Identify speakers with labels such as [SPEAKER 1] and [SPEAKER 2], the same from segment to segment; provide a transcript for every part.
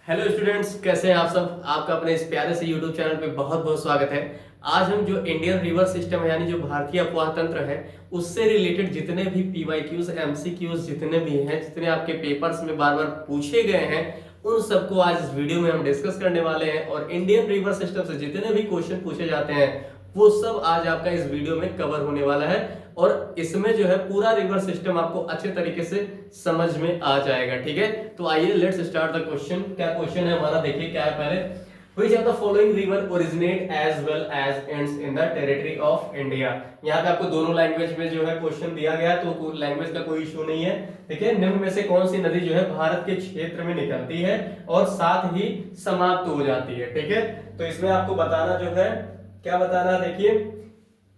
[SPEAKER 1] Hello students, कैसे हैं आप सब। आपका अपने इस प्यारे से यूट्यूब चैनल पे बहुत बहुत स्वागत है। आज हम जो इंडियन रिवर सिस्टम है, यानी जो भारतीय अफवाह तंत्र है, उससे रिलेटेड जितने भी पीवाईक्यूज एमसीक्यूज जितने भी हैं, जितने आपके पेपर्स में बार बार पूछे गए हैं, उन सबको आज इस वीडियो में हम डिस्कस करने वाले हैं। और इंडियन रिवर सिस्टम से जितने भी क्वेश्चन पूछे जाते हैं वो सब आज आपका इस वीडियो में कवर होने वाला है। और इसमें जो है पूरा रिवर सिस्टम आपको अच्छे तरीके से समझ में आ जाएगा। ठीक है, तो आइए लेट्स स्टार्ट द क्वेश्चन। क्या क्वेश्चन है हमारा, देखिए क्या है पहले। Which of the following river originate as well as ends in the territory of India? यहाँ पे आपको दोनों लैंग्वेज में जो है क्वेश्चन दिया गया है, तो लैंग्वेज का कोई इशू नहीं है। देखिए, निम्न में से कौन सी नदी जो है भारत के क्षेत्र में निकलती है और साथ ही समाप्त हो जाती है। ठीक है, तो इसमें आपको बताना जो है, क्या बताना है, देखिए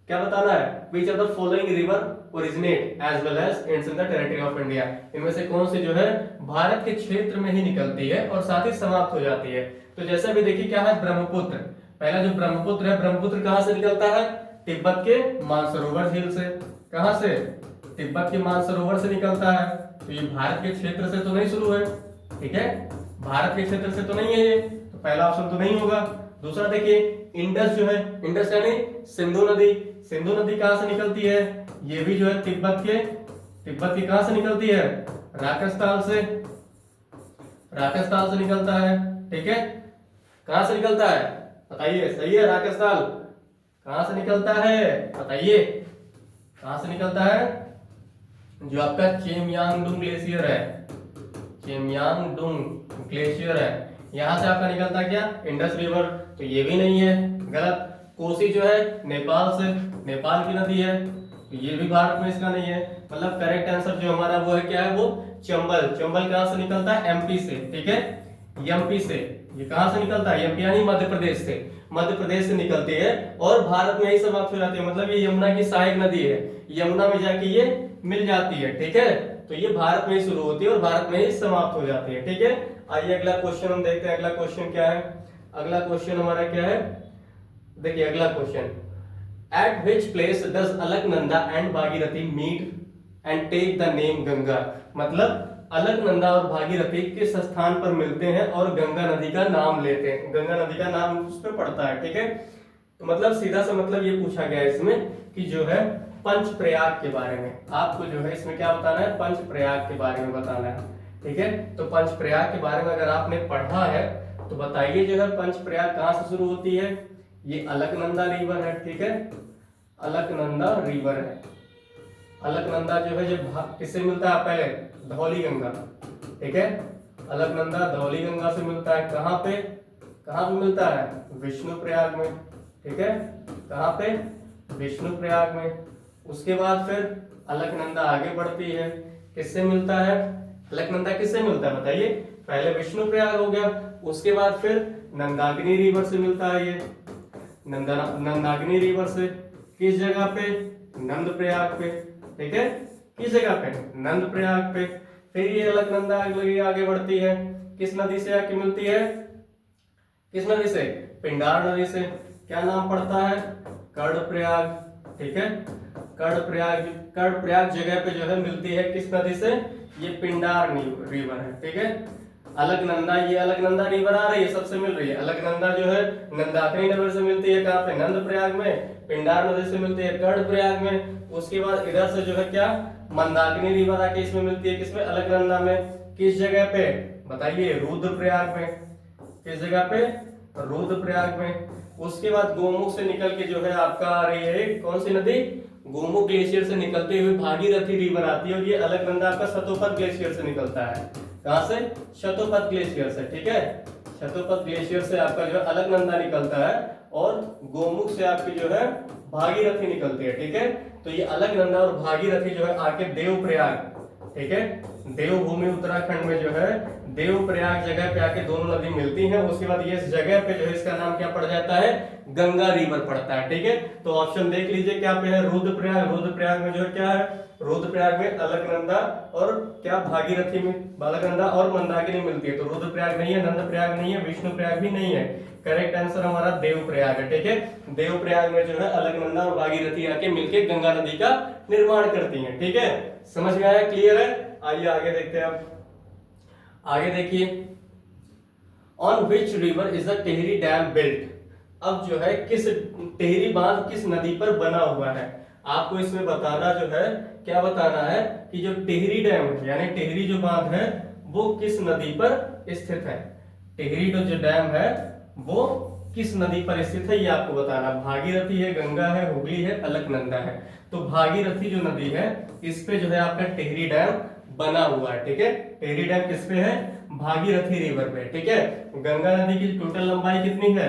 [SPEAKER 1] क्या बताना है। Which of the following river originate as well as ends in the territory of India? इनमें से कौन सी जो है भारत के क्षेत्र में ही निकलती है और साथ ही समाप्त हो जाती है। तो जैसे अभी देखिए क्या है, ब्रह्मपुत्र। पहला जो ब्रह्मपुत्र है, ब्रह्मपुत्र कहां से निकलता है? तिब्बत के मानसरोवर झील से। कहां से? तिब्बत के मानसरोवर से निकलता है। तो ये भारत के क्षेत्र से तो नहीं शुरू है। ठीक है, भारत के क्षेत्र से तो नहीं है ये, तो पहला ऑप्शन तो नहीं होगा। दूसरा देखिए, इंडस जो है, इंडस यानी सिंधु नदी। सिंधु नदी कहां से निकलती है? ये भी जो है तिब्बत की कहां से निकलती है? राजस्थान से। राजस्थान से निकलता है। ठीक है, कहां से निकलता है बताइए। सही है, राजस्थान। कहां से निकलता है बताइए, कहां से निकलता है? जो आपका चेमयांगडुंग ग्लेशियर है, चेमयांगडुंग ग्लेशियर है, यहां से आपका निकलता है क्या? Indus river. तो ये भी नहीं है, गलत। कोसी जो है नेपाल से, नेपाल की नदी है, तो ये भी भारत में इसका नहीं है। मतलब करेक्ट आंसर जो हमारा वो है, क्या है वो? चंबल। चंबल कहां से निकलता है? एमपी से। ठीक है, एमपी से। ये कहां से निकलता है? एमपी यानी मध्य प्रदेश से। मध्य प्रदेश से निकलती है और भारत में ही समाप्त हो जाती है। मतलब ये यमुना की सहायक नदी है, यमुना में जाके ये मिल जाती है। ठीक है, तो ये भारत में ही शुरू होती है और भारत में ही समाप्त हो जाती है। ठीक है, आइए अगला क्वेश्चन हम देखते हैं। अगला क्वेश्चन क्या है? अगला क्वेश्चन हमारा क्या है, देखिए अगला question. At which place does Alaknanda and Bhagirathi meet and take the name Ganga? मतलब अलकनंदा और भागीरथी किस स्थान पर मिलते हैं और गंगा नदी का नाम लेते हैं? गंगा नदी का नाम उस पर पड़ता है। ठीक है, तो मतलब सीधा सा मतलब ये पूछा गया है इसमें कि जो है पंचप्रयाग के बारे में आपको जो है इसमें क्या बताना है? पंचप्रयाग के बारे में बताना है। ठीक है, तो पंचप्रयाग के बारे में अगर आपने पढ़ा है तो बताइए जो है पंचप्रयाग कहां से शुरू होती है? ये अलकनंदा रिवर है। ठीक है, अलकनंदा रिवर है। अलकनंदा जो है जब किससे मिलता है? पहले धौली गंगा। ठीक है, अलकनंदा धौली गंगा से मिलता है। कहां पे? कहां पे मिलता है? विष्णुप्रयाग में। ठीक है, कहां पे? विष्णुप्रयाग में। उसके बाद फिर अलकनंदा आगे बढ़ती है, किससे मिलता है? अलकनंदा किससे मिलता है बताइए। पहले विष्णुप्रयाग हो गया, उसके बाद फिर नंदाकिनी रिवर से मिलता है। ये नंदाकिनी रिवर से किस जगह पे? नंदप्रयाग पे। ठीक है, किस जगह पे? नंदप्रयाग पे। फिर ये अलकनंदा आगे बढ़ती है, किस नदी से आके मिलती है? किस नदी से? पिंडार नदी से। क्या नाम पड़ता है? कर्णप्रयाग। ठीक है, कर्णप्रयाग जगह पे जो है मिलती है, किस नदी से? ये पिंडार रिवर है। ठीक है, अलकनंदा, ये अलकनंदा रिवर आ रही है, सबसे मिल रही है। अलकनंदा जो है नंदाकिनी नगर से मिलती है, कहां पे? नंदप्रयाग में। पिंडार नदी से मिलती है कर्णप्रयाग में। उसके बाद इधर से जो है क्या? मंदाकिनी रिवर आके इसमें मिलती है, किसमें? अलकनंदा में। किस जगह पे बताइए? रुद्रप्रयाग में। किस जगह पे? रुद्रप्रयाग में। उसके बाद गोमुख से निकल के जो है आपका आ रही है, कौन सी नदी? गोमुख ग्लेशियर से निकलते हुए भागीरथी रिवर आती है, और ये अलकनंदा आपका शतोपत ग्लेशियर से निकलता है। कहां से? शतोपत ग्लेशियर से। ठीक है, शतोपत ग्लेशियर से आपका जो है अलकनंदा निकलता है और गोमुख से आपकी जो है भागीरथी निकलती है। ठीक है, तो ये अलकनंदा और भागीरथी जो है आके देवप्रयाग, ठीक है, देवभूमि उत्तराखंड में जो है देवप्रयाग जगह पे आके दोनों नदी मिलती हैं। उसके बाद ये इस जगह पे जो है इसका नाम क्या पड़ जाता है? गंगा रिवर पड़ता है। ठीक है, तो ऑप्शन देख लीजिए क्या पे है? रुद्रप्रयाग। रुद्रप्रयाग में जो है क्या है? रुद्रप्रयाग में अलकनंदा और क्या भागीरथी में अलकनंदा और मंदाकिनी मिलती है। तो रुद्रप्रयाग नहीं है, नंदप्रयाग नहीं है, विष्णुप्रयाग भी नहीं है। करेक्ट आंसर हमारा देवप्रयाग है। ठीक है, देवप्रयाग में जो है अलकनंदा और भागीरथी आके मिलके गंगा नदी का निर्माण करती हैं। ठीक है, समझ में आया? क्लियर है? आइए आगे देखते हैं। अब आगे देखिए, on which river is the Tehri dam built. अब जो है किस टिहरी बांध किस नदी पर बना हुआ है, आपको इसमें बताना जो है क्या बताना है कि जो टिहरी डैम यानी टिहरी जो बांध है वो किस नदी पर स्थित है। टिहरी जो डैम है वो किस नदी पर स्थित है ये आपको बताना। भागीरथी है, गंगा है, हुगली है, अलकनंदा है। तो भागीरथी जो नदी है इस पे जो है आपका टिहरी डैम बना हुआ है। ठीक है, टिहरी डैम किस पे है, भागीरथी रिवर पे। ठीक है, गंगा नदी की टोटल लंबाई कितनी है,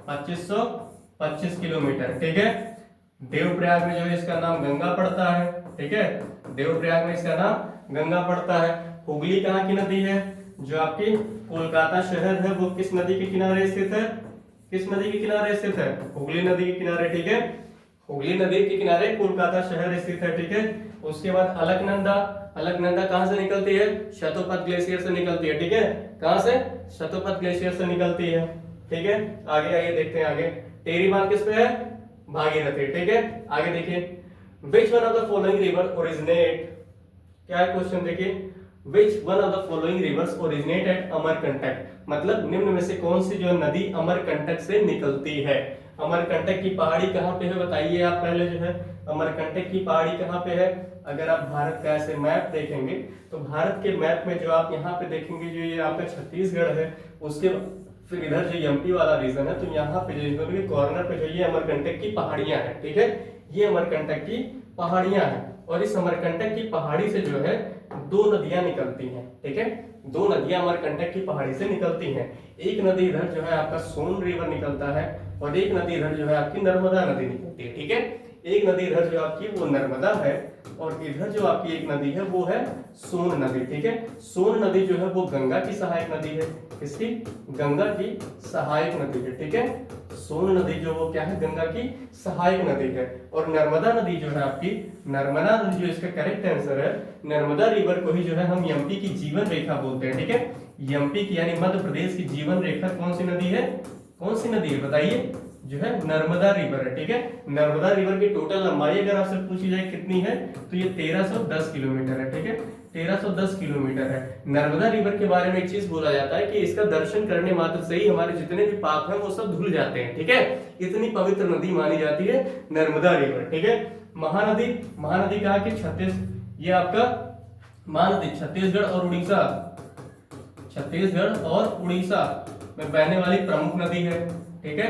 [SPEAKER 1] 2525 किलोमीटर। ठीक है, देवप्रयाग में जो है इसका नाम गंगा पड़ता है। ठीक है, देवप्रयाग में इसका नाम गंगा पड़ता है। हुगली कहाँ की नदी है, जो आपकी कोलकाता शहर है वो किस नदी के किनारे स्थित है, किस नदी के किनारे स्थित है, हुगली नदी के किनारे। ठीक है, हुगली नदी के किनारे कोलकाता शहर स्थित है। ठीक है, उसके बाद अलकनंदा, अलकनंदा कहां से निकलती है, शतोपथ ग्लेशियर से निकलती है। ठीक है, कहां से, शतोपथ ग्लेशियर से निकलती है। ठीक है, आगे आइए देखते हैं आगे। टिहरी बांध किस पे है, भागीरथी। ठीक है, आगे देखिए, which one of the following river originate, क्या है क्वेश्चन देखिए, Which one of the following rivers originate at Amarkantak, मतलब निम्न में से कौन सी जो नदी अमरकंटक से निकलती है। अमरकंटक की पहाड़ी कहाँ पे है बताइए आप पहले जो है, अमरकंटक की पहाड़ी कहाँ पे है। अगर आप भारत का ऐसे मैप देखेंगे तो भारत के मैप में जो आप यहाँ पे देखेंगे जो ये आपका छत्तीसगढ़ है, उसके फिर इधर जो एमपी वाला रीजन है तो यहाँ पे जो कॉर्नर पे जो ये अमरकंटक की पहाड़ियां हैं। ठीक है, ये अमरकंटक की पहाड़ियां हैं और इस अमरकंटक की पहाड़ी से जो है दो नदियां निकलती हैं। ठीक है, दो नदियां अमरकंटक की पहाड़ी से निकलती हैं। एक नदी इधर जो है आपका सोन रिवर निकलता है और एक नदी इधर जो है आपकी नर्मदा नदी निकलती है। ठीक है, एक नदी इधर जो आपकी वो नर्मदा है और इधर जो आपकी एक नदी है वो है सोन नदी। ठीक है, सोन नदी जो है वो गंगा की सहायक नदी है, इसकी गंगा की सहायक नदी है। ठीक है, सोन नदी जो वो क्या है, गंगा की सहायक नदी है। और नर्मदा नदी जो है आपकी, नर्मदा नदी जो इसका करेक्ट आंसर है, नर्मदा रिवर को ही जो है हम एमपी की जीवन रेखा बोलते हैं। ठीक है, एमपी की यानी मध्य प्रदेश की जीवन रेखा कौन सी नदी है, कौन सी नदी है बताइए, जो है नर्मदा रिवर है। ठीक है, नर्मदा रिवर की टोटल लंबाई अगर आपसे पूछी जाए कितनी है तो ये 1310 किलोमीटर है। ठीक है, 1310 किलोमीटर है। नर्मदा रिवर के बारे में एक चीज बोला जाता है कि इसका दर्शन करने मात्र से ही हमारे जितने भी पाप हैं वो सब धुल जाते हैं। ठीक है, इतनी पवित्र नदी मानी जाती है नर्मदा रिवर। ठीक है, महानदी, महानदी कहा कि ये आपका महानदी छत्तीसगढ़ और उड़ीसा, छत्तीसगढ़ और उड़ीसा में बहने वाली प्रमुख नदी है। ठीक है,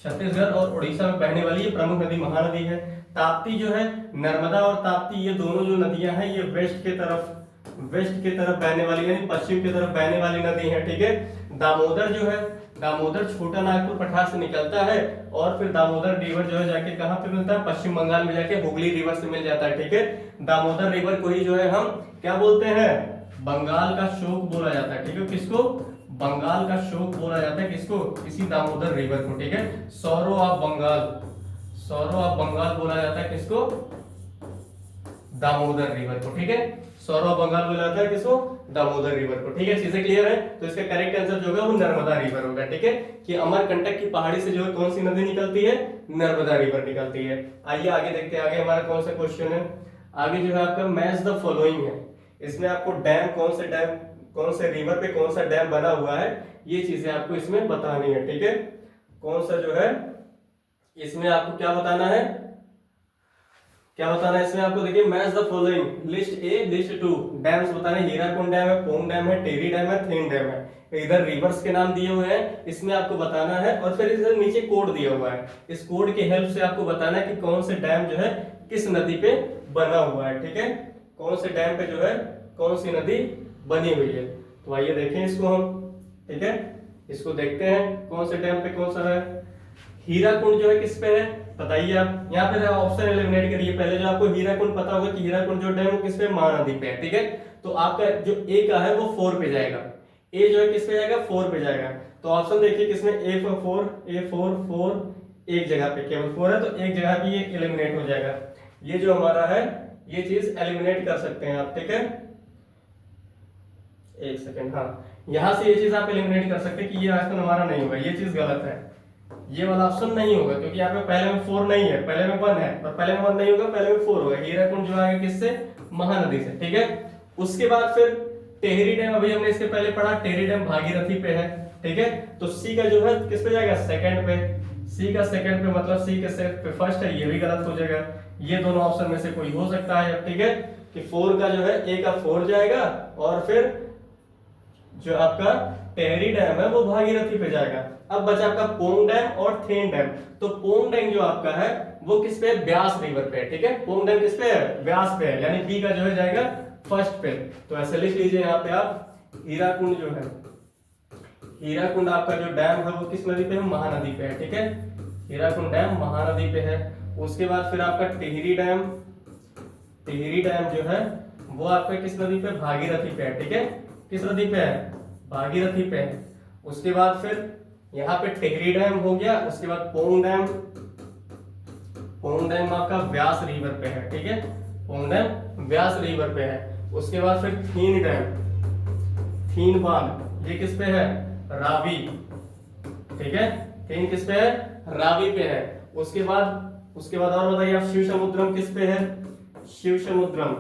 [SPEAKER 1] छत्तीसगढ़ और उड़ीसा में बहने वाली ये प्रमुख नदी महानदी है। ताप्ती जो है, नर्मदा और ताप्ती ये दोनों जो नदियां हैं ये वेस्ट की तरफ बहने वाली यानी पश्चिम की तरफ बहने वाली नदी है। ठीक है, दामोदर जो है, दामोदर छोटा नागपुर पठार से निकलता है और फिर दामोदर रिवर जो है जाके कहां पे मिलता है, पश्चिम बंगाल में जाके हुगली रिवर से मिल जाता है। ठीक है, दामोदर रिवर को ही जो है हम क्या बोलते हैं, बंगाल का शोक बोला जाता है। ठीक है, किसको, बंगाल का शोक बोला जाता है, किसको, इसी दामोदर रिवर को। ठीक है, sorrow of Bengal, sorrow of Bengal बोला जाता है किसको, दामोदर रिवर को। ठीक है, सौरो ऑफ बंगाल बोला जाता है किसको, दामोदर रिवर को। ठीक है, चीजें क्लियर है। तो इसका करेक्ट आंसर जो होगा वो नर्मदा रिवर होगा। ठीक है, कि अमरकंटक की पहाड़ी से जो है कौन सी नदी निकलती है, नर्मदा रिवर निकलती है। आइए आगे देखते हैं, आगे हमारा कौन सा क्वेश्चन है। आगे जो है आपका मैच द फॉलोइंग है, इसमें आपको डैम कौन से रिवर पे कौन सा डैम बना हुआ है ये चीजें आपको इसमें बतानी है। ठीक है, कौन सा जो है इसमें आपको क्या बताना है, क्या बताना है इसमें आपको, देखिए match the following, list A list two dams बताने, हीराकुंड डैम है, पोंग डैम है, टेरी डैम है, थेन डैम है। इधर रिवर्स के नाम दिए हुए हैं, इसमें आपको बताना है और फिर इधर नीचे कोड दिया हुआ है, इस कोड की हेल्प से आपको बताना है कि कौन से डैम जो है किस नदी पे बना हुआ है। ठीक है, कौन से डैम पे जो है कौन सी नदी बनी हुई है। तो आइए देखें इसको हम। ठीक है, इसको देखते हैं कौन से डैम पे कौन सा है। हीराकुंड जो है किस पे है बताइए आप, यहाँ पे ऑप्शन एलिमिनेट करिए। पहले जो आपको हीराकुंड पता होगा कि हीराकुंड जो डैम वो किस पे, महानदी पे है। ठीक है, तो आपका जो ए का है वो 4 पे जाएगा, ए जो है किस पे जाएगा, 4 पे जाएगा। तो ऑप्शन देखिए किसमें, A4 एक जगह पे केवल 4 है तो एक जगह पे ये एलिमिनेट हो जाएगा। ये जो हमारा है ये चीज एलिमिनेट कर सकते हैं आप। ठीक है, एक सेकेंड, हाँ यहां से ये चीज आप एलिमिनेट कर सकते हैं कि ये ऑप्शन हमारा नहीं होगा, ये चीज गलत है, ये वाला ऑप्शन नहीं होगा क्योंकि यहाँ पे पहले में 4 नहीं है, पहले में 1 है और पहले में 1 नहीं होगा, पहले में 4 होगा। हीराकुंड जो आएगा किससे, महानदी से। ठीक है, उसके बाद फिर टेहरी डैम अभी हमने इसके पहले पढ़ा, टेहरी डैम भागीरथी पे है, ठीक है। तो सी का जो है किस पे जाएगा, सेकंड पे। सी का सेकंड पे मतलब सी के फर्स्ट है, ये भी गलत हो जाएगा। ये दोनों ऑप्शन में से कोई हो सकता है, ठीक है, कि 4 का जो है ए का 4 जाएगा और फिर जो आपका टेहरी डैम है वो भागीरथी पे जाएगा। अब बचा आपका पोंग डैम और थेन डैम। तो पोंग डैम जो आपका है वो किस पे है, ब्यास रिवर पे, ठीक है। पोंग डैम किस पे है, ब्यास पे है, यानी बी का जो है जाएगा फर्स्ट पे। तो ऐसे लिख लीजिए यहाँ पे आप, हीराकुंड जो है, हीराकुंड आपका जो डैम है वो किस नदी पे है, महानदी पे है, ठीक है। हीराकुंड डैम महानदी पे है। उसके बाद फिर आपका टिहरी डैम, टिहरी डैम जो है वो आपका किस नदी पे, भागीरथी पे है, ठीक है। किस नदी पे है, भागीरथी पे है। उसके बाद फिर यहाँ पे टिहरी डैम हो गया। उसके बाद पोंग डैम, पोंग डैम आपका व्यास रिवर पे है, ठीक है। पोंग डैम व्यास रिवर पे है। उसके बाद फिर थीन डैम, थीन बांध, ये किस पे है, रावी, ठीक है। थीन किस पे है, रावी पे है। उसके बाद और बताइए आप, शिव समुद्रम किस पे है, शिव समुद्रम,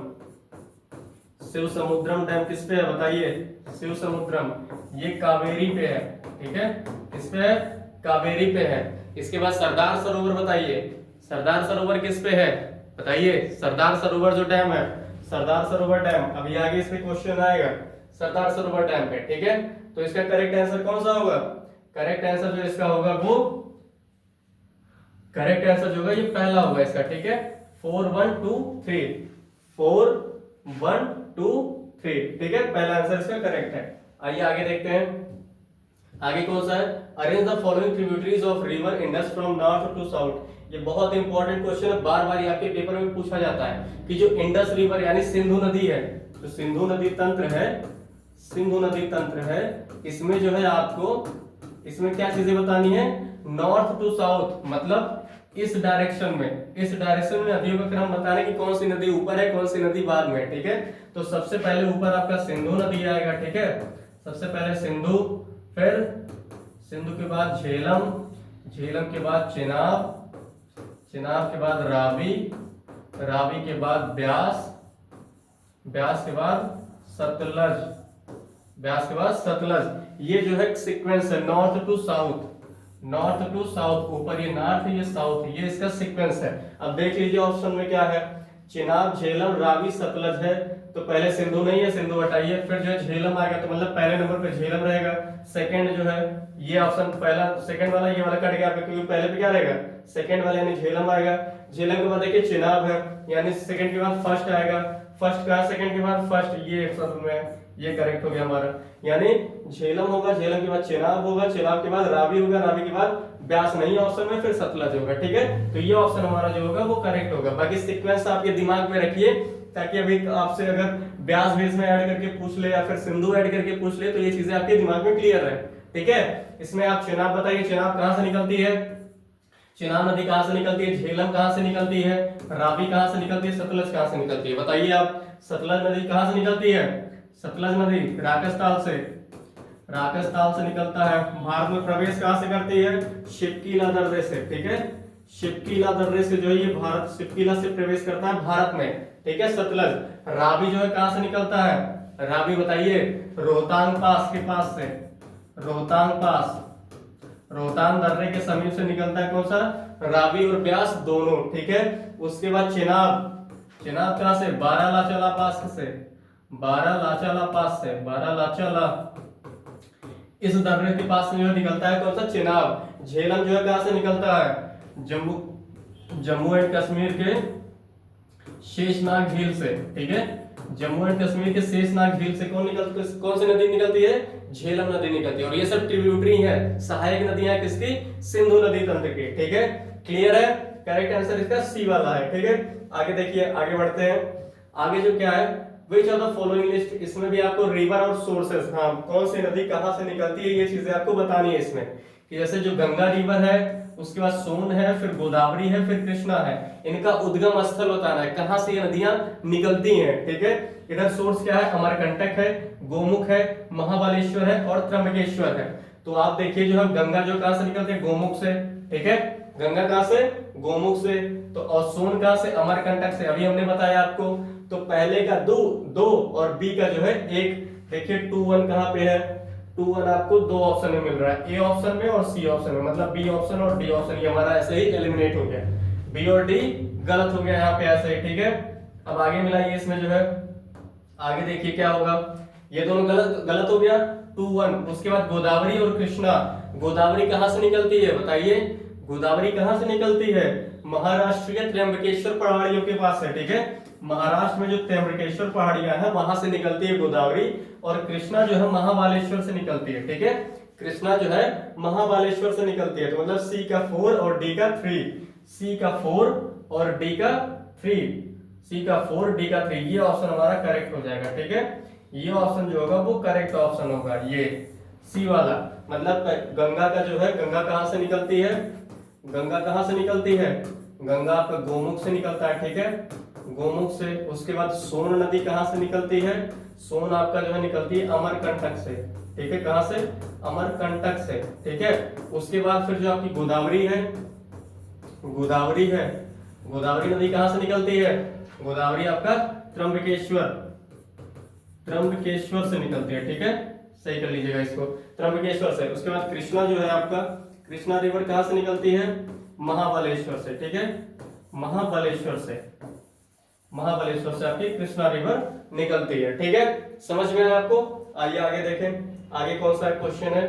[SPEAKER 1] शिव समुद्रम डैम किस पे है बताइए, शिव समुद्रम, ये कावेरी पे है, ठीक है। किस पे है, कावेरी पे है। इसके बाद सरदार सरोवर बताइए, सरदार सरोवर किस पे है बताइए, सरदार सरोवर जो डैम है, सरदार सरोवर डैम, अभी आगे इसमें क्वेश्चन आएगा सरदार सरोवर डैम पे, ठीक है। तो इसका करेक्ट आंसर कौन सा होगा, करेक्ट आंसर जो इसका होगा वो, करेक्ट आंसर जो होगा ये पहला होगा इसका, ठीक है। 4 1 2 3, 4 1 2 3, ठीक है, पहला आंसर इसका करेक्ट है। आइए आगे देखते हैं, आगे कौन सा है, arrange the following tributaries of river Indus from north to south. ये बहुत इंपॉर्टेंट क्वेश्चन है, बार बार आपके पेपर में पूछा जाता है कि जो इंडस रिवर यानी सिंधु नदी है, जो सिंधु नदी तंत्र है, सिंधु नदी तंत्र है, इसमें जो है आपको इसमें क्या चीजें बतानी है, नॉर्थ टू साउथ, मतलब इस डायरेक्शन में, इस डायरेक्शन में नदियों का क्रम बताने की कौन सी नदी ऊपर है, कौन सी नदी बाद में, ठीक है। तो सबसे पहले ऊपर आपका सिंधु नदी आएगा, ठीक है। सबसे पहले सिंधु, फिर सिंधु के बाद झेलम, झेलम के बाद चिनाब, चिनाब के बाद रावी, रावी के बाद ब्यास, ब्यास के बाद सतलज, ब्यास के बाद सतलज। ये जो है सीक्वेंस है north to south, north to south, ऊपर ये नॉर्थ ये साउथ, ये इसका सीक्वेंस है। अब देख लीजिए ऑप्शन में क्या है, चिनाब झेलम रावी सतलज है, तो पहले सिंधु नहीं है, सिंधु हटाइए, फिर जो है झेलम आएगा, तो मतलब पहले नंबर पे झेलम रहेगा। सेकंड जो है ये ऑप्शन पहला, सेकंड वाला ये वाला कट गया आपका, क्योंकि पहले पे क्या रहेगा, सेकंड वाला यानी झेलम आएगा। झेलम के बाद देखिए चिनाब है, यानी सेकंड के बाद फर्स्ट आएगा, फर्स्ट का सेकंड के बाद फर्स्ट, ये ऑप्शन में ये करेक्ट हो गया हमारा, यानी झेलम होगा, झेलम के बाद चिनाब होगा, चिनाब के बाद रावी होगा, रावी के बाद ब्यास नहीं ऑप्शन में, फिर सतलज होगा, ठीक है। तो ये ऑप्शन हमारा जो होगा वो करेक्ट होगा। बाकी सीक्वेंस आपके दिमाग में रखिए, ताकि अभी आपसे अगर ब्यास भेस में ऐड करके पूछ ले या फिर सिंधु ऐड करके पूछ ले, तो ये चीजें आपके दिमाग में क्लियर रहे, ठीक है। इसमें आप चिनाब बताइए, चिनाब कहां से निकलती है, चिनाब नदी कहां से निकलती है, झेलम कहां से निकलती है, रावी कहां से निकलती है, सतलज कहां से निकलती है बताइए आप। सतलज नदी कहां से निकलती है, सतलज नदी राकसताल से, राकसताल से निकलता है। भारत में प्रवेश कहां से करती है, शिपकीला दर्रे से, ठीक है। शिपकीला दर्रे से जो है ये भारत, शिपकीला से प्रवेश करता है भारत में, ठीक है, सतलज। रावी जो है कहां से निकलता है, रावी बताइए, रोहतांग पास के पास से, रोहतांग पास, रोहतांग दर्रे के समीप से निकलता है कौन सा, रावी और ब्यास दोनों, ठीक है। उसके बाद चिनाब, चिनाब कहां से, बारालाचाला पास से, बारालाचाला पास से, बारालाचाला इस दर्रे के पास से जो निकलता है कौन सा, चिनाब। झेलम जो है कहां से निकलता है, जम्मू एंड कश्मीर के शेषनाग झील से, ठीक है। जम्मू एंड कश्मीर के शेषनाग झील से कौन सी नदी निकलती है, झेलम नदी निकलती है। और ये सब ट्रिब्यूटरी है, सहायक नदियां किसकी, सिंधु नदी तंत्र की, ठीक है। क्लियर है, करेक्ट आंसर इसका सी वाला है, ठीक है। आगे देखिए, आगे बढ़ते हैं। आगे जो क्या है, which of the following list, इसमें भी आपको रिवर और सोर्सेस, हाँ कौन सी नदी कहां से निकलती है ये चीजें आपको बतानी है इसमें, कि जैसे जो गंगा रिवर है, उसके बाद सोन है, फिर गोदावरी है, फिर कृष्णा है, इनका उद्गम स्थल बताना है, कहां से ये नदियां निकलती हैं, ठीक है। इधर सोर्स क्या है, अमरकंटक है, गोमुख है, महाबलेश्वर है और त्र्यंबकेश्वर है। तो आप देखिए जो है गंगा जो कहां से निकलती है, गोमुख से, ठीक है, गंगा कहां से, गोमुख से। तो और सोन कहां से, अमरकंटक से, अभी हमने बताया आपको। तो पहले का दो और बी का जो है एक, देखिए 2 1 कहाँ पे है, 2 1 आपको दो ऑप्शन में मिल रहा है, ए ऑप्शन में और सी ऑप्शन में, मतलब बी ऑप्शन और डी ऑप्शन, ये हमारा ऐसे ही एलिमिनेट हो गया, बी और डी गलत हो गया यहाँ पे ऐसे ही, ठीक है। अब आगे मिलाइए इसमें जो है, आगे देखिए क्या होगा, ये दोनों गलत गलत हो गया 2 1। उसके बाद गोदावरी और कृष्णा, गोदावरी कहाँ से निकलती है बताइए, गोदावरी कहाँ से निकलती है, महाराष्ट्र के त्र्यंबकेश्वर पहाड़ियों के पास है, ठीक है। महाराष्ट्र में जो त्र्यंबकेश्वर पहाड़ियां हैं वहां से निकलती है गोदावरी, और कृष्णा जो है महाबालेश्वर से निकलती है, ठीक है। कृष्णा जो है महाबालेश्वर से निकलती है, तो मतलब सी का 4 और डी का 3, सी का 4 और डी का 3, सी का 4 डी का 3, ये ऑप्शन हमारा करेक्ट हो जाएगा, ठीक है। ये ऑप्शन जो होगा वो करेक्ट ऑप्शन होगा, ये सी वाला। मतलब गंगा का जो है, गंगा कहां से निकलती है, गंगा कहां से निकलती है, गंगा आपका गोमुख से निकलता है, ठीक है, गोमुख से। उसके बाद सोन नदी कहां से निकलती है, सोन आपका जो है निकलती है अमरकंटक से, ठीक है, कहां से, अमरकंटक से, ठीक है। उसके बाद फिर जो आपकी गोदावरी है, गोदावरी है, गोदावरी नदी कहां से निकलती है, गोदावरी आपका त्र्यंबकेश्वर, त्र्यंबकेश्वर से निकलती है, ठीक है, सही कर लीजिएगा इसको, त्र्यंबकेश्वर से। उसके बाद कृष्णा जो है आपका, कृष्णा रिवर कहां से निकलती है, महाबलेश्वर से, ठीक है, महाबलेश्वर से, महाबलेश्वर से आपकी कृष्णा रिवर निकलती है, ठीक है। समझ में आया आपको। आइए आगे देखें, आगे कौन सा क्वेश्चन है,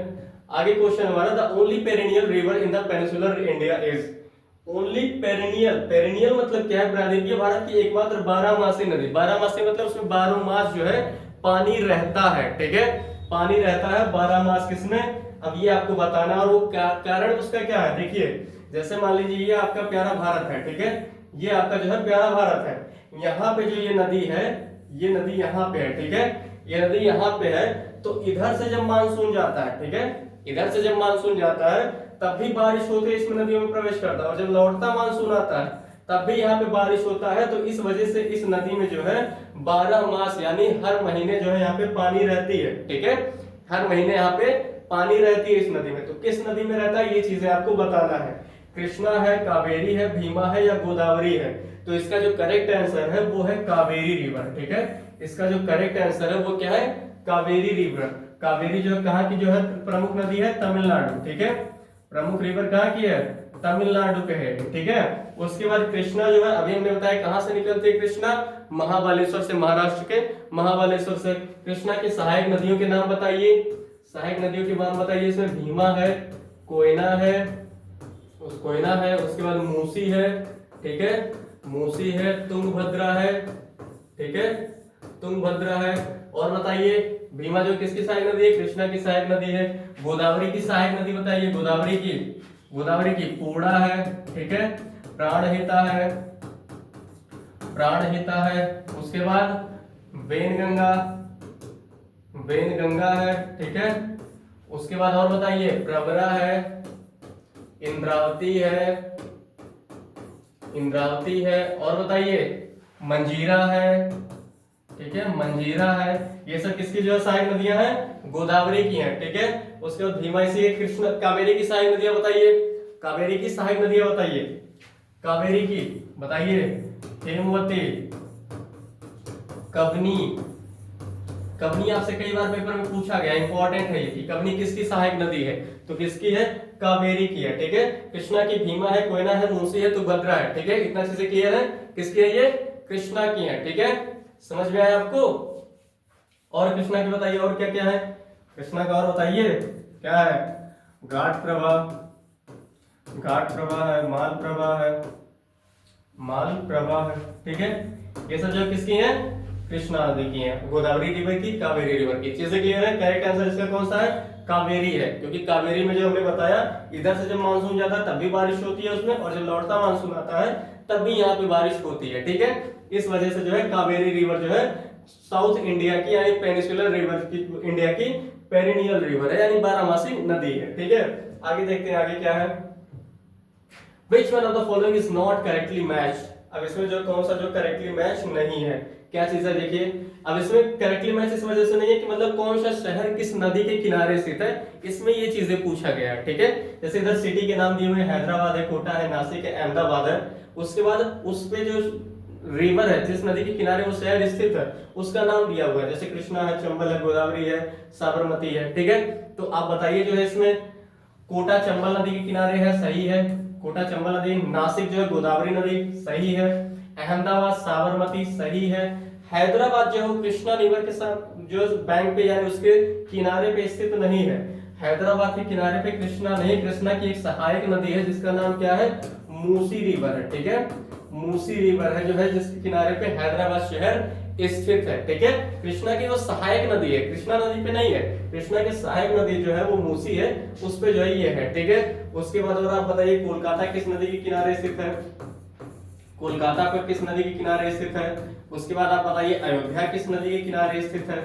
[SPEAKER 1] आगे क्वेश्चन हमारा, the only perennial river in the peninsular India is, only perennial, perennial मतलब क्या है ब्रदर, ये भारत की एकमात्र 12 मासी नदी, 12 मासी मतलब उसमें 12 मास जो है पानी रहता है, ठीक है, पानी रहता है 12 मास किसमें, अब ये आपको बताना, और वो कारण उसका क्या है, देखिए जैसे मान लीजिए ये आपका प्यारा भारत है, ठीक है, ये आपका जो है प्यारा भारत है, यहाँ पे जो ये नदी है, ये नदी यहाँ पे है, ठीक है, ये नदी यहाँ पे है, तो इधर से जब मानसून जाता है, ठीक है, इधर से जब मानसून जाता है तब भी बारिश होते इसमें नदियों में प्रवेश करता है, और जब लौटता मानसून आता है तब भी यहाँ पे बारिश होता है, तो इस वजह से इस नदी में जो है 12 मास यानी हर महीने जो है यहाँ पे पानी रहती है, ठीक है, हर महीने यहाँ पे पानी रहती है इस नदी में। तो किस नदी में रहता है ये चीजें आपको बताना है, कृष्णा है, कावेरी है, भीमा है या गोदावरी है। तो इसका जो करेक्ट आंसर है वो है कावेरी रिवर, ठीक है, इसका जो करेक्ट आंसर है वो क्या है, कावेरी रिवर। कावेरी जो कहाँ की जो है प्रमुख नदी है, तमिलनाडु, ठीक है, प्रमुख रिवर कहाँ की है, तमिलनाडु के है, ठीक है। उसके बाद कृष्णा जो है अभी हमने बताया कहां से निकलती है कृष्णा, महाबालेश्वर से, महाराष्ट्र के महाबालेश्वर से। कृष्णा की सहायक नदियों के नाम बताइए, सहायक नदियों के नाम बताइए, इसमें भीमा है, कोयना है, कोयना है, उसके बाद मूसी है, ठीक है, मूसी है, तुंगभद्रा है, ठीक है, तुंगभद्रा है, और बताइए भीमा जो किसकी सहायक नदी है, कृष्णा की सहायक नदी है। गोदावरी की सहायक नदी बताइए, गोदावरी की, गोदावरी की पूर्णा है, ठीक है, प्राणहिता है, प्राणहिता है। उसके बाद वेनगंगा, वेनगंगा है, ठीक है। उसके बाद और बताइए, प्रवरा है, इंद्रावती है, इंद्रावती है, और बताइए मंजीरा है, ठीक है, मंजीरा है। ये सब किसकी जो सहायक नदियां हैं, गोदावरी की हैं, ठीक है। उसके बाद भीमा, इसी कृष्ण, कावेरी की सहायक नदियां बताइए, कावेरी की सहायक नदियां बताइए, कावेरी की बताइए, हेमवती, कबनी, कबनी आपसे कई बार पेपर में पूछा गया, इंपॉर्टेंट है ये कि कबनी किसकी सहायक नदी है, तो किसकी है, कावेरी की है, ठीक है। कृष्णा की भीमा है, कोयना है, मूसी है, तुंगभद्रा है, ठीक है, इतना चीजें क्लियर है, किसकी है ये, कृष्णा की है, ठीक है, समझ में आया आपको। और कृष्णा की बताइए और क्या क्या है, कृष्णा का और बताइए क्या है, घाट प्रवाह, घाट प्रवाह है, माल प्रवाह है, माल प्रवाह है, ठीक है। ये सब जो किसकी है, कृष्णा नदी की है, गोदावरी रिवर की, कावेरी रिवर की। चीजें क्लियर है, करेक्ट आंसर इसका कौन सा है, कावेरी है, क्योंकि कावेरी में जो हमने बताया इधर से जब मानसून जाता है तब भी बारिश होती है उसमें, और जब लौटता मानसून आता है तब भी यहाँ पे बारिश होती है, ठीक है। इस वजह से जो है कावेरी रिवर जो है साउथ इंडिया की यानी पेनिनसुलर रिवर की, इंडिया की पेरिनियल रिवर है यानी 12 मासी नदी है, ठीक है। आगे देखते हैं आगे क्या है, Which one of the following is not correctly matched? अब इसमें जो कौन सा जो करेक्टली मैच नहीं है, क्या चीज है देखिए। अब इसमें करेक्टली मैच इस वजह से नहीं है कि मतलब कौन सा शहर किस नदी के किनारे स्थित है, इसमें ये चीजें पूछा गया है, ठीक है। जैसे इधर सिटी के नाम दिए हुए हैदराबाद है, कोटा है, नासिक है, अहमदाबाद है। उसके बाद उस पे जो रिवर है, जिस नदी के किनारे वो शहर स्थित है, उसका नाम दिया हुआ है। जैसे कृष्णा है, चंबल है, गोदावरी है, साबरमती है, ठीक है। तो आप बताइए जो है इसमें कोटा चंबल नदी के किनारे है, सही है, कोटा चंबल नदी। नासिक जो है गोदावरी नदी, सही है। अहमदाबाद साबरमती, सही है। हैदराबाद जो है कृष्णा रिवर के साथ जो बैंक पे यानी उसके किनारे पे स्थित नहीं है। हैदराबाद के किनारे पे कृष्णा नहीं, कृष्णा की एक सहायक नदी है जिसका नाम क्या है, मूसी रिवर है, ठीक है। मूसी रिवर है जो है जिसके किनारे पे हैदराबाद शहर स्थित है, ठीक है। कृष्णा की वो सहायक नदी है, कृष्णा नदी पे नहीं है, कृष्णा की सहायक नदी जो है वो मूसी है, उस पे जो है ये है, ठीक है। उसके बाद और आप बताइए कोलकाता किस नदी के किनारे स्थित है, कोलकाता पर किस नदी के किनारे स्थित है। उसके बाद आप बताइए अयोध्या किस नदी के किनारे स्थित है,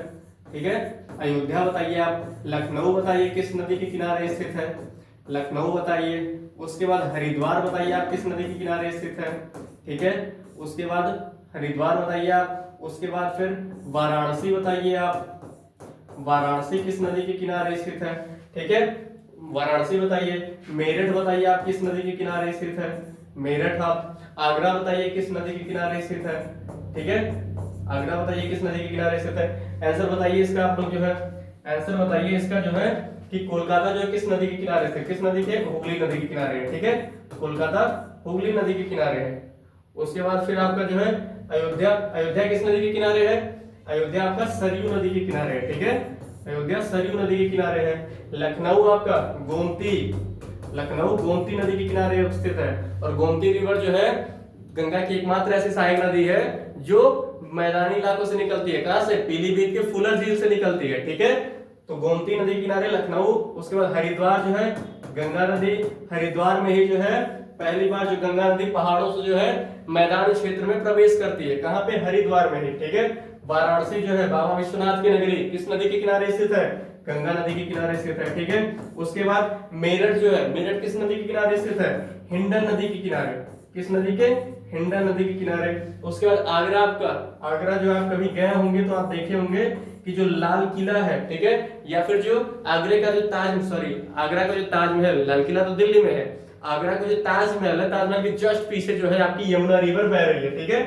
[SPEAKER 1] ठीक है। अयोध्या बताइए आप। लखनऊ बताइए किस नदी के किनारे स्थित है, लखनऊ बताइए। उसके बाद हरिद्वार बताइए आप किस नदी के किनारे स्थित है, ठीक है। उसके बाद हरिद्वार बताइए आप। उसके बाद फिर वाराणसी बताइए आप, वाराणसी किस नदी के किनारे स्थित है, ठीक है, वाराणसी बताइए। मेरठ बताइए आप किस नदी के किनारे स्थित है, मेरठ आप। आगरा बताइए किस नदी के किनारे स्थित है, ठीक है, आगरा बताइए किस नदी के किनारे स्थित है। आंसर बताइए इसका आप लोग जो है, आंसर बताइए इसका जो है कि कोलकाता जो है किस नदी के किनारे स्थित, किस नदी के, हुगली नदी के किनारे है, ठीक है। कोलकाता हुगली नदी के किनारे है। उसके बाद फिर आपका जो है अयोध्या, अयोध्या किस नदी के किनारे है, अयोध्या आपका सरयू नदी के किनारे है, ठीक है, अयोध्या सरयू नदी के किनारे है। लखनऊ आपका गोमती, लखनऊ गोमती नदी के किनारे स्थित है। और गोमती रिवर जो है गंगा की एकमात्र ऐसी सहायक नदी है जो मैदानी इलाकों से निकलती है, कहां से, पीलीभीत के फुलर झील से निकलती है, ठीक है। तो गोमती नदी के किनारे लखनऊ। उसके बाद हरिद्वार जो है गंगा नदी, हरिद्वार में ही जो है पहली बार जो गंगा नदी पहाड़ों से जो है मैदानी क्षेत्र में प्रवेश करती है, कहां पे, हरिद्वार में ही, ठीक है। वाराणसी जो है बाबा विश्वनाथ की नगरी किस नदी के किनारे स्थित है, गंगा नदी के किनारे स्थित है, ठीक है। उसके बाद मेरठ जो है, मेरठ किस नदी के किनारे स्थित है, हिंडन नदी के किनारे, किस नदी के, हिंडन नदी के किनारे। उसके बाद आगरा आपका, आगरा जो आप कभी गए होंगे तो आप देखे होंगे कि जो लाल किला है, ठीक है, या फिर जो आगरे का जो आगरा का जो ताजमहल, लाल किला तो दिल्ली में है, आगरा का जो ताजमहल है, ताजमहल के जस्ट पीछे जो है आपकी यमुना रिवर बह रही है, ठीक है।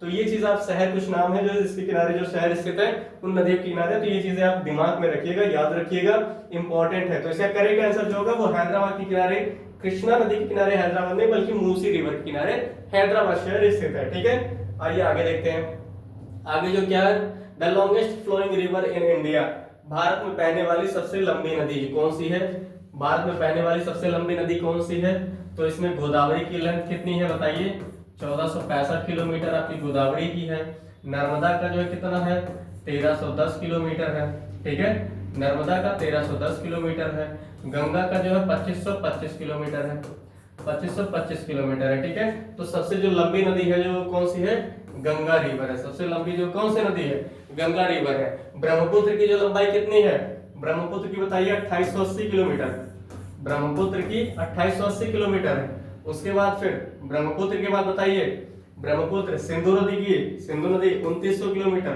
[SPEAKER 1] तो ये चीज आप, शहर कुछ नाम है जो इसके किनारे जो शहर स्थित है उन नदियों के किनारे, तो ये चीजें आप दिमाग में रखिएगा, याद रखिएगा, इंपॉर्टेंट है। तो इसका करेक्ट आंसर जो होगा वो हैदराबाद के किनारे, कृष्णा नदी के किनारे हैदराबाद नहीं बल्कि मूसी रिवर के किनारे हैदराबाद शहर स्थित है, ठीक है। आइए आगे देखते हैं। आगे जो क्या है, the longest flowing river in India, Bharat में बहने वाली सबसे लंबी नदी कौन सी है, भारत में बहने वाली सबसे लंबी नदी कौन सी है। तो इसमें गोदावरी की लेंथ कितनी है बताइए, 1465 किलोमीटर आपकी गोदावरी की है। नर्मदा का जो है कितना है, 1310 किलोमीटर है, ठीक है, नर्मदा का 1310 किलोमीटर है। गंगा का जो है 2525 किलोमीटर है, 2525 किलोमीटर है, ठीक है। तो सबसे जो लंबी नदी है जो कौन सी है, गंगा रिवर है, सबसे लंबी जो कौन सी नदी है, गंगा रिवर है। ब्रह्मपुत्र की जो लंबाई कितनी है, ब्रह्मपुत्र की बताइए 2880 किलोमीटर, ब्रह्मपुत्र की 2880 किलोमीटर है। उसके बाद फिर ब्रह्मपुत्र के बाद बताइए, ब्रह्मपुत्र सिंधु नदी की, सिंधु नदी 2900 किलोमीटर,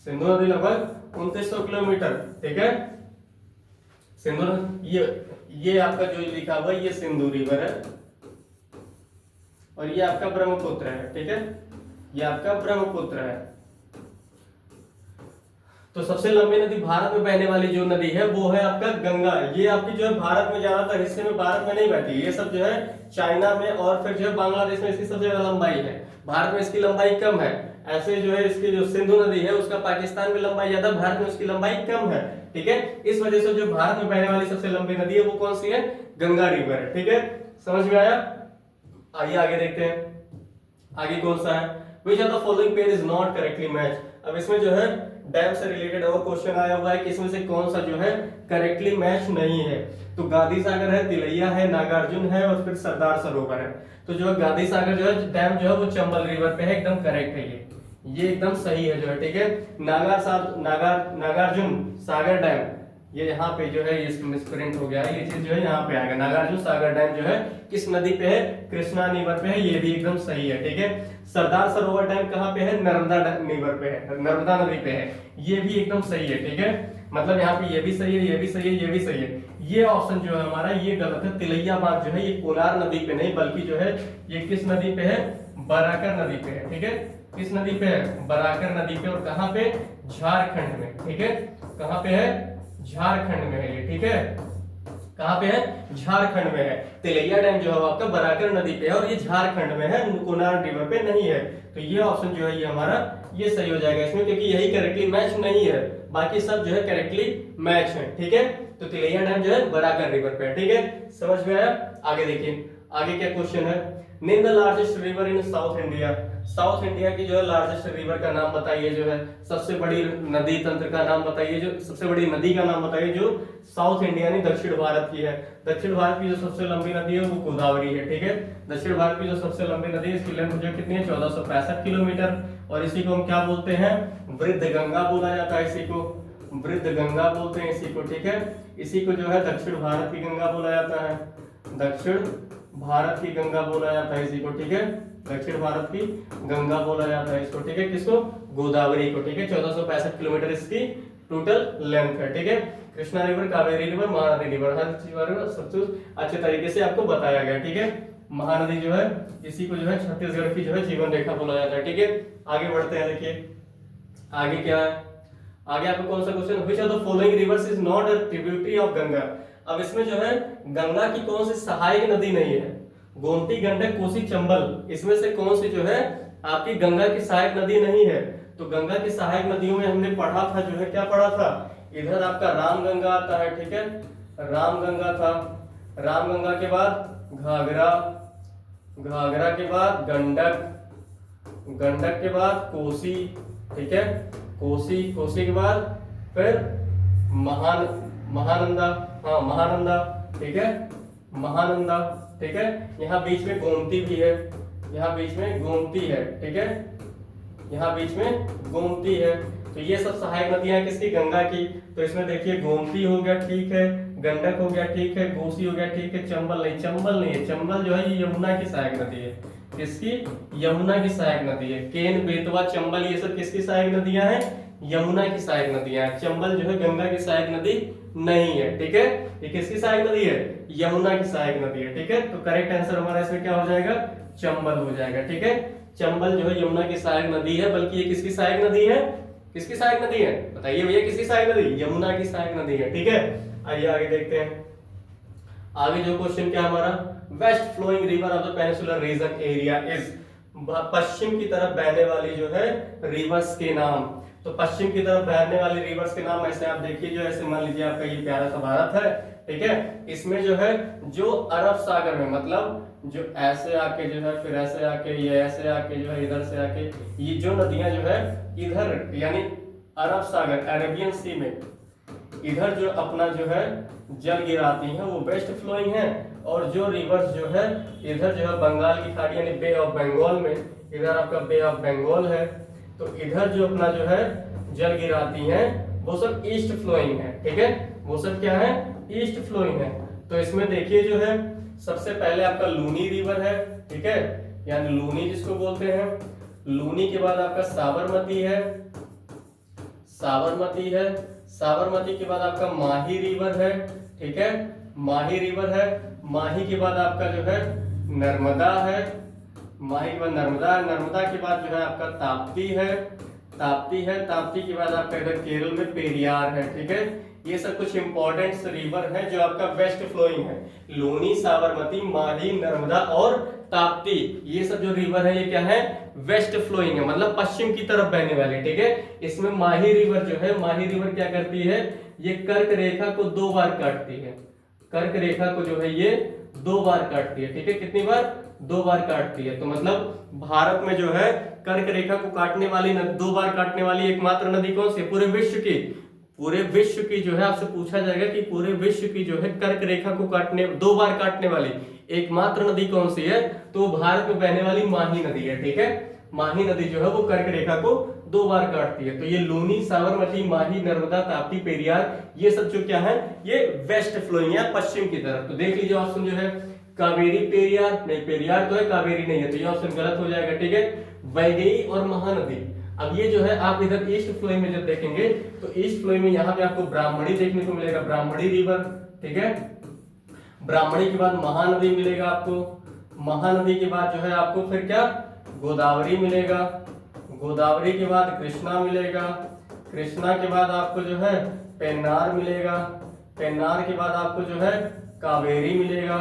[SPEAKER 1] सिंधु नदी लगभग 2900 किलोमीटर, ठीक है। सिंधु ये आपका जो लिखा हुआ ये सिंधु रिवर है और ये आपका ब्रह्मपुत्र है, ठीक है, ये आपका ब्रह्मपुत्र है। तो सबसे लंबी नदी भारत में बहने वाली जो नदी है वो है आपका गंगा। ये आपकी जो है भारत में ज्यादातर हिस्से में भारत में नहीं बहती, ये सब जो है चाइना में और फिर जो है बांग्लादेश में इसकी सबसे ज्यादा लंबाई है, भारत में इसकी लंबाई कम है। ऐसे जो है इसकी जो सिंधु नदी है उसका पाकिस्तान में लंबाई ज्यादा, भारत में उसकी लंबाई कम है, ठीक है। इस वजह से जो भारत में बहने वाली सबसे लंबी नदी है वो कौन सी है, गंगा रिवर है, ठीक है। समझ में आया। आइए आगे देखते हैं, आगे कौन सा है, which of the following pair is not correctly matched। अब इसमें जो है डैम से रिलेटेड और क्वेश्चन आया हुआ है कि इसमें से कौन सा जो है करेक्टली मैच नहीं है। तो गांधी सागर है, तिलैया है, नागार्जुन है और फिर सरदार सरोवर है। तो जो है गांधी सागर जो है डैम जो है वो चंबल रिवर पे है, एकदम करेक्ट है, ये एकदम सही है जो है, ठीक है। नागार्जुन सागर डैम ये यहाँ पे जो है ये मिसप्रिंट हो गया है, ये चीज जो है यहाँ पे आएगा। नागार्जुन सागर डैम जो है किस नदी पे है, कृष्णा रिवर पे है, ये भी एकदम सही है, ठीक है। सरदार सरोवर डैम कहाँ पे है, नर्मदा रिवर पे है, नर्मदा नदी पे है, ये भी एकदम सही है, ठीक है। मतलब यहाँ पे ये भी सही है, ये भी सही है, ये भी सही है। ये ऑप्शन जो है हमारा ये गलत है, तिलैया बांध जो है ये कोलार नदी पे नहीं बल्कि जो है ये किस नदी पे है, बराकर नदी पे है, ठीक है। किस नदी पे है? बराकर नदी पे। और कहाँ पे? झारखंड में, ठीक है। कहाँ पे है? झारखंड में है ये, ठीक है। कहाँ पे है? झारखंड में है। तिलैया डैम जो है वो आपका बराकर नदी पे है और ये झारखंड में है, कोनार्क रिवर पे नहीं है। तो ये ऑप्शन जो है ये हमारा ये सही हो जाएगा इसमें, क्योंकि यही करेक्टली मैच नहीं है, बाकी सब जो है करेक्टली मैच है, ठीक है। तो तिलैया डैम जो है बराकर रिवर पे है, ठीक है। समझ में आया? आगे देखिए, आगे क्या क्वेश्चन है। Name the largest river in south India. South India की जो है लार्जेस्ट रिवर का नाम बताइए, जो है सबसे बड़ी नदी तंत्र का नाम बताइए, जो सबसे बड़ी नदी का नाम बताइए जो साउथ इंडिया यानी दक्षिण भारत की है। दक्षिण भारत की जो सबसे लंबी नदी है वो गोदावरी है, ठीक है। दक्षिण भारत की जो सबसे लंबी नदी है इसकी लेंथ जो कितनी है? 1465 किलोमीटर। और इसी को हम क्या बोलते हैं? वृद्ध गंगा बोला जाता है, इसी को वृद्ध गंगा बोलते हैं इसी को, ठीक है। इसी को जो है दक्षिण भारत की गंगा बोला जाता है, दक्षिण भारत की गंगा बोला जाता है इसी को, ठीक है। दक्षिण भारत की गंगा बोला जाता है इसको, ठीक है। किसको? गोदावरी को, ठीक है। 1465 किलोमीटर इसकी टोटल लेंथ है, ठीक है। Krishna river, Kaveri river, Mahanadi river, हर चीज सब कुछ अच्छे तरीके से आपको बताया गया, ठीक है। महानदी जो है इसी को जो है छत्तीसगढ़ की जो है जीवन रेखा बोला जाता है, ठीक है। आगे बढ़ते हैं, देखिए आगे क्या है। आगे आपको कौन सा question? Which of the following rivers is not a tributary of Ganga. अब इसमें जो है गंगा की कौन सी सहायक नदी नहीं है? गोमती, गंडक, कोसी, चंबल, इसमें से कौन सी जो है आपकी गंगा की सहायक नदी नहीं है? तो गंगा की सहायक नदियों में हमने पढ़ा था, जो है क्या पढ़ा था? इधर आपका रामगंगा आता है, ठीक है। रामगंगा था, रामगंगा के बाद घाघरा, घाघरा के बाद गंडक, गंडक के बाद कोसी, ठीक है। कोसी, कोसी के बाद फिर महानंदा, हाँ महानंदा, ठीक है। महानंदा, ठीक है। यहाँ बीच में गोमती भी है, यहाँ बीच में गोमती है, ठीक है। यहाँ बीच में गोमती है। तो ये सब सहायक नदियां किसकी? गंगा की। तो इसमें देखिए गोमती हो गया, ठीक है। गंडक हो गया, ठीक है। कोसी हो गया, ठीक है। चंबल नहीं, चंबल नहीं है। चंबल जो है ये यमुना की सहायक नदी है। किसकी? यमुना की सहायक नदी है। केन, बेतवा, चंबल ये सब किसकी सहायक नदियां हैं? यमुना की सहायक नदियां हैं। चंबल जो है गंगा की सहायक नदी नहीं है, ठीक है। ये किसकी सहायक नदी है? यमुना की सहायक नदी है, ठीक है। तो करेक्ट आंसर हमारा इसमें क्या हो जाएगा? चंबल हो जाएगा, ठीक है। चंबल जो है यमुना की सहायक नदी है, बल्कि ये किसकी सहायक नदी है? किसकी सहायक नदी है? बताइए भैया, किसकी सहायक नदी? यमुना की सहायक नदी है, ठीक है। आइए आगे देखते हैं। आगे जो क्वेश्चन क्या हमारा? West flowing river of the peninsular region area is. पश्चिम की तरफ बहने वाली जो है रिवर्स के नाम। तो पश्चिम की तरफ बहने वाली रिवर्स के नाम ऐसे आप देखिए, जो ऐसे मान लीजिए आपका ये प्यारा सा भारत है, ठीक है। इसमें जो है जो अरब सागर में, मतलब जो ऐसे आके जो है फिर ऐसे आके ये ऐसे आके जो है इधर से आके ये जो नदियां जो है इधर यानी अरब सागर, अरेबियन सी में इधर जो अपना जो है जल गिराती हैं वो वेस्ट फ्लोइंग है। और जो रिवर्स जो है इधर जो है बंगाल की खाड़ी यानी बे ऑफ बंगाल में, इधर आपका बे ऑफ बंगाल है, तो इधर जो अपना जो है जल गिराती हैं वो सब ईस्ट फ्लोइंग है, ठीक है। वो सब क्या है? ईस्ट फ्लोइंग है। तो इसमें देखिए जो है सबसे पहले आपका लूनी रिवर है, ठीक है, यानी लूनी जिसको बोलते हैं। लूनी के बाद आपका साबरमती है, साबरमती है। साबरमती के बाद आपका माही रिवर है, ठीक है, माही रिवर है। माही के बाद आपका जो है नर्मदा है, माही के बाद नर्मदा, नर्मदा के बाद जो है आपका ताप्ती है, ताप्ती है। ताप्ती के बाद आपका इधर केरल में पेरियार है, ठीक है। ये सब कुछ इंपॉर्टेंट रिवर है जो आपका वेस्ट फ्लोइंग है। लूनी, साबरमती, माही, नर्मदा और ताप्ती, ये सब जो रिवर है ये क्या है? वेस्ट फ्लोइंग है, मतलब पश्चिम की तरफ बहने वाली, ठीक है। इसमें माही रिवर जो है, माही रिवर क्या करती है? ये कर्क रेखा को 2 बार काटती है। कर्क रेखा को जो है ये 2 बार काटती है, ठीक है। कितनी बार? 2 बार काटती है। तो मतलब भारत में जो है कर्क रेखा को काटने वाली 2 बार काटने वाली एकमात्र नदी कौन सी है? पूरे विश्व की, पूरे विश्व की जो है आपसे पूछा जाएगा कि पूरे विश्व की जो है कर्क रेखा को काटने 2 बार काटने वाली एकमात्र नदी कौन सी है? तो भारत में बहने वाली माही नदी है, ठीक है। माही नदी जो है वो कर्क रेखा को 2 बार काटती है। तो ये लूनी, साबरमती, माही, नर्मदा, ताप्ती, पेरियार, ये सब जो क्या है ये वेस्ट फ्लोइंग है, पश्चिम की तरफ। तो देख लीजिए ऑप्शन जो है कावेरी, पेरियार नहीं, पेरियार तो है, कावेरी नहीं है, तो ये ऑप्शन गलत हो जाएगा, ठीक है। वैगई और महानदी। अब ये जो है आप इधर ईस्ट फ्लोइंग में जब देखेंगे तो ईस्ट फ्लोइंग में यहाँ पे आपको ब्राह्मणी देखने को मिलेगा, ब्राह्मणी रिवर, ठीक है। ब्राह्मणी के बाद महानदी मिलेगा आपको, महानदी के बाद जो है आपको फिर क्या? गोदावरी मिलेगा, गोदावरी के बाद कृष्णा मिलेगा, कृष्णा के बाद आपको जो है पेन्नार मिलेगा, पेन्नार के बाद आपको जो है कावेरी मिलेगा,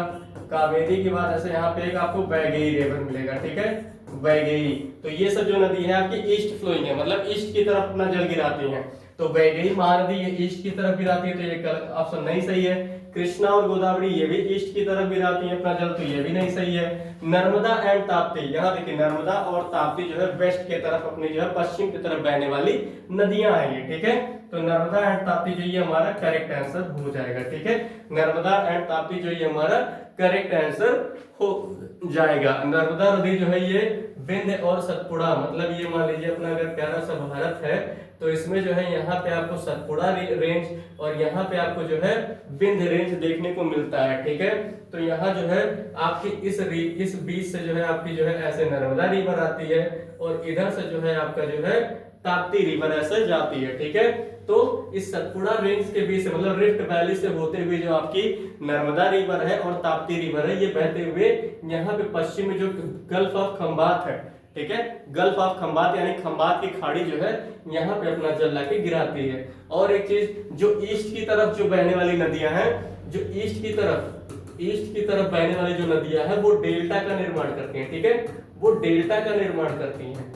[SPEAKER 1] कावेरी के बाद ऐसे यहाँ पे एक आपको वैगई रिवर मिलेगा, ठीक है, वैगई। तो ये सब जो नदी है आपकी ईस्ट फ्लोइंग है, मतलब ईस्ट की तरफ अपना जल गिराती है। तो वैगई महानदी ये ईस्ट की तरफ गिराती है, तो ये ऑप्शन नहीं सही है। कृष्णा और गोदावरी ये भी ईस्ट की तरफ गिराती है अपना जल, तो ये भी नहीं सही है। नर्मदा एंड ताप्ती, यहाँ देखिए नर्मदा और ताप्ती जो है वेस्ट की तरफ अपनी जो है पश्चिम की तरफ बहने वाली नदियां हैं ये, ठीक है। तो नर्मदा एंड ताप्ती जो ये हमारा करेक्ट आंसर हो जाएगा, ठीक है। नर्मदा एंड ताप्ती जो ये हमारा करेक्ट आंसर हो जाएगा। नर्मदा नदी जो है ये विंध्य और सतपुड़ा, मतलब ये मान लीजिए अपना अगर प्यारा सा भारत है तो इसमें जो है यहाँ पे आपको सतपुड़ा रेंज और यहाँ पे आपको जो है विंध्य रेंज देखने को मिलता है, ठीक है। तो यहाँ जो है आपकी इस बीच से जो है आपकी जो है ऐसे नर्मदा रिवर आती है और इधर से जो है आपका जो है ताप्ती रिवर ऐसे जाती है, ठीक है। तो इस सतपुड़ा रेंज के बीच से मतलब रिफ्ट वैली से होते हुए जो आपकी नर्मदा रिवर है और ताप्ती रिवर है ये बहते हुए यहाँ पे पश्चिम में जो गल्फ ऑफ खंबात है, ठीक है, गल्फ ऑफ खंबात यानी खंबात की खाड़ी जो है यहाँ पे अपना जल लाके गिराती है। और एक चीज जो ईस्ट की तरफ जो बहने वाली नदियां हैं, जो ईस्ट की तरफ बहने वाली जो नदियां हैं वो डेल्टा का निर्माण करती हैं, ठीक है, वो डेल्टा का निर्माण करती हैं,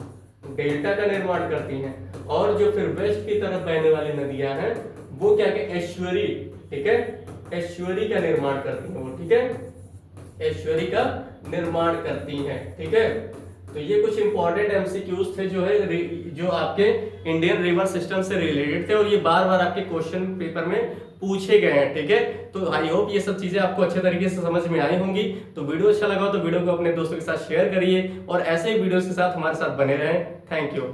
[SPEAKER 1] डेल्टा का निर्माण करती हैं। और जो फिर वेस्ट की तरफ बहने वाली नदियां हैं वो क्या के एस्चुअरी, ठीक है, एस्चुअरी का निर्माण करती हैं वो, ठीक है, एस्चुअरी का निर्माण करती हैं, ठीक है। तो ये कुछ इंपॉर्टेंट एमसीक्यूज थे जो है जो आपके इंडियन रिवर सिस्टम से रिलेटेड थे और ये बार बार आपके क्वेश्चन पेपर में पूछे गए हैं, ठीक है। तो आई होप ये सब चीजें आपको अच्छे तरीके से समझ में आई होंगी। तो वीडियो अच्छा लगा तो वीडियो को अपने दोस्तों के साथ शेयर करिए और ऐसे ही वीडियोस के साथ हमारे साथ बने रहें। Thank you.